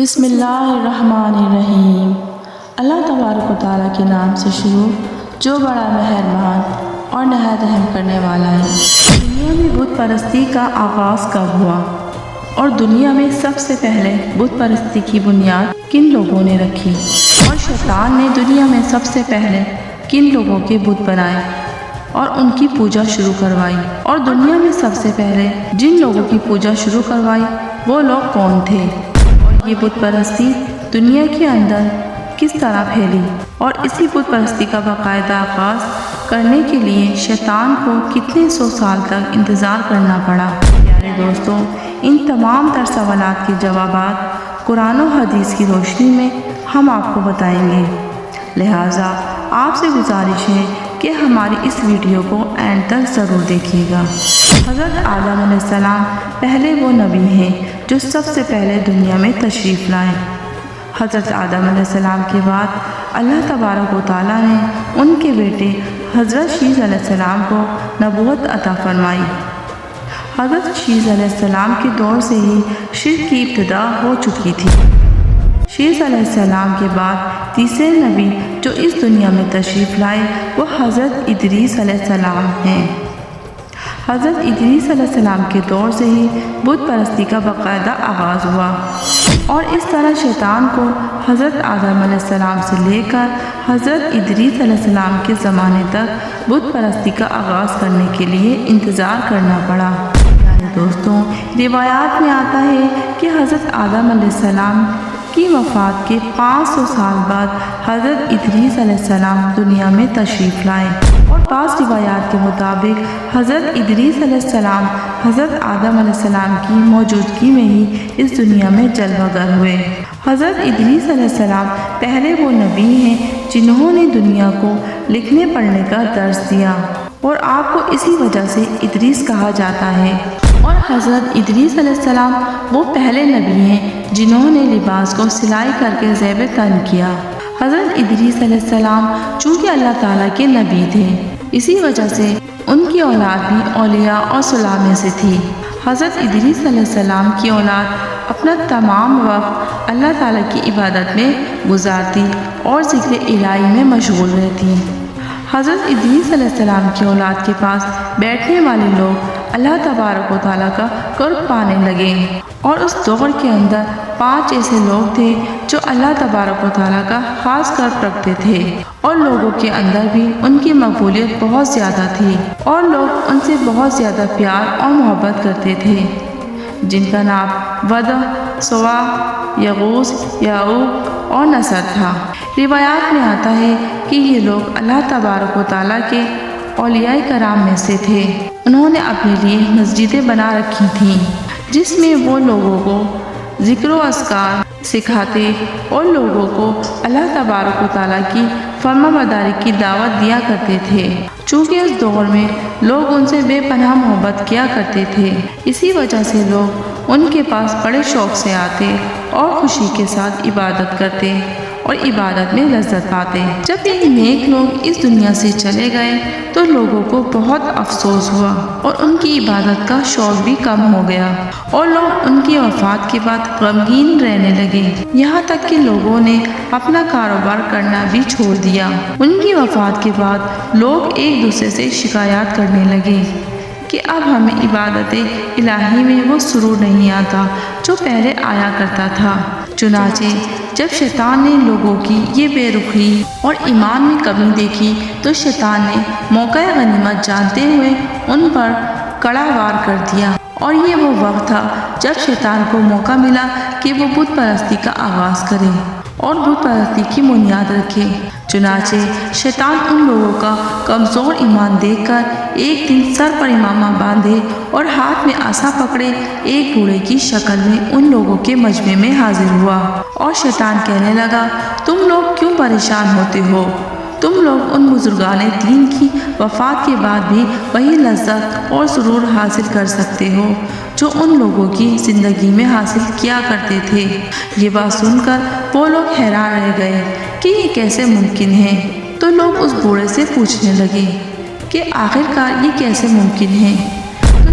بسم اللہ الرحمن الرحیم۔ اللہ تبارک و تعالیٰ کے نام سے شروع جو بڑا مہربان اور نہایت رحم کرنے والا ہے۔ دنیا میں بت پرستی کا آغاز کب ہوا اور دنیا میں سب سے پہلے بت پرستی کی بنیاد کن لوگوں نے رکھی اور شیطان نے دنیا میں سب سے پہلے کن لوگوں کے بت بنائے اور ان کی پوجا شروع کروائی، اور دنیا میں سب سے پہلے جن لوگوں کی پوجا شروع کروائی وہ لوگ کون تھے، اور یہ بت پرستی دنیا کے اندر کس طرح پھیلی، اور اسی بت پرستی کا باقاعدہ آغاز کرنے کے لیے شیطان کو کتنے سو سال تک انتظار کرنا پڑا۔ پیارے دوستوں، ان تمام تر سوالات کے جوابات قرآن و حدیث کی روشنی میں ہم آپ کو بتائیں گے، لہٰذا آپ سے گزارش ہے کہ ہماری اس ویڈیو کو اینڈ تک ضرور دیکھیے گا۔ حضرت آدم علیہ السلام پہلے وہ نبی ہیں جو سب سے پہلے دنیا میں تشریف لائے۔ حضرت آدم علیہ السلام کے بعد اللہ تبارک و تعالیٰ نے ان کے بیٹے حضرت شیث علیہ السلام کو نبوت عطا فرمائی۔ حضرت شیث علیہ السلام کے دور سے ہی شرک کی ابتدا ہو چکی تھی۔ شیث علیہ السلام کے بعد تیسرے نبی جو اس دنیا میں تشریف لائے وہ حضرت ادریس علیہ السلام ہیں۔ حضرت ادریس علیہ السلام کے دور سے ہی بت پرستی کا باقاعدہ آغاز ہوا، اور اس طرح شیطان کو حضرت آدم علیہ السلام سے لے کر حضرت ادریس علیہ السلام کے زمانے تک بت پرستی کا آغاز کرنے کے لیے انتظار کرنا پڑا۔ دوستوں، روایات میں آتا ہے کہ حضرت آدم علیہ السلام کی وفات کے 500 سال بعد حضرت ادریس علیہ السلام دنیا میں تشریف لائے، اور بعض روایات کے مطابق حضرت ادریس علیہ السلام حضرت آدم علیہ السلام کی موجودگی میں ہی اس دنیا میں جلوہ گر ہوئے۔ حضرت ادریس علیہ السلام پہلے وہ نبی ہیں جنہوں نے دنیا کو لکھنے پڑھنے کا درس دیا، اور آپ کو اسی وجہ سے ادریس کہا جاتا ہے۔ اور حضرت ادریس علیہ السلام وہ پہلے نبی ہیں جنہوں نے لباس کو سلائی کر کے زیب تن کیا۔ حضرت ادریس علیہ السلام چونکہ اللہ تعالیٰ کے نبی تھے، اسی وجہ سے ان کی اولاد بھی اولیاء اور صلح میں سے تھی۔ حضرت ادریس علیہ السلام کی اولاد اپنا تمام وقت اللہ تعالیٰ کی عبادت میں گزارتی اور ذکر الہی میں مشغول رہتی۔ حضرت ادریس علیہ السلام کی اولاد کے پاس بیٹھنے والے لوگ اللہ تبارک و تعالیٰ کا قرب پانے لگے، اور اس دور کے اندر 5 ایسے لوگ تھے جو اللہ تبارک و تعالیٰ کا خاص قرب رکھتے تھے، اور لوگوں کے اندر بھی ان کی مقبولیت بہت زیادہ تھی، اور لوگ ان سے بہت زیادہ پیار اور محبت کرتے تھے، جن کا نام ود، سوا، یغوث، یعوق اور نصر تھا۔ روایات میں آتا ہے کہ یہ لوگ اللہ تبارک و تعالیٰ کے اولیاء کرام میں سے تھے۔ انہوں نے اپنے لیے مسجدیں بنا رکھی تھیں جس میں وہ لوگوں کو ذکر و اذکار سکھاتے اور لوگوں کو اللہ تبارک و تعالیٰ کی فرما برداری کی دعوت دیا کرتے تھے۔ چونکہ اس دور میں لوگ ان سے بے پناہ محبت کیا کرتے تھے، اسی وجہ سے لوگ ان کے پاس بڑے شوق سے آتے اور خوشی کے ساتھ عبادت کرتے اور عبادت میں لذت پاتے۔ جب یہ نیک لوگ اس دنیا سے چلے گئے تو لوگوں کو بہت افسوس ہوا، اور ان کی عبادت کا شوق بھی کم ہو گیا، اور لوگ ان کی وفات کے بعد غمگین رہنے لگے، یہاں تک کہ لوگوں نے اپنا کاروبار کرنا بھی چھوڑ دیا۔ ان کی وفات کے بعد لوگ ایک دوسرے سے شکایات کرنے لگے کہ اب ہمیں عبادت الہی میں وہ سرور نہیں آتا جو پہلے آیا کرتا تھا۔ چنانچہ جب شیطان نے لوگوں کی یہ بے رخی اور ایمان میں کمی دیکھی تو شیطان نے موقع غنیمت جانتے ہوئے ان پر کڑا وار کر دیا، اور یہ وہ وقت تھا جب شیطان کو موقع ملا کہ وہ بت پرستی کا آغاز کرے اور بت پرستی کی بنیاد رکھے۔ چنانچہ شیطان ان لوگوں کا کمزور ایمان دیکھ کر ایک دن سر پر امامہ باندھے اور ہاتھ میں عصا پکڑے ایک بوڑھے کی شکل میں ان لوگوں کے مجمع میں حاضر ہوا، اور شیطان کہنے لگا، تم لوگ کیوں پریشان ہوتے ہو؟ تم لوگ ان بزرگان دین کی وفات کے بعد بھی وہی لذت اور سرور حاصل کر سکتے ہو جو ان لوگوں کی زندگی میں حاصل کیا کرتے تھے۔ یہ بات سن کر وہ لوگ حیران رہ گئے کہ یہ کیسے ممکن ہے، تو لوگ اس بوڑھے سے پوچھنے لگے کہ آخر کار یہ کیسے ممکن ہے۔ تو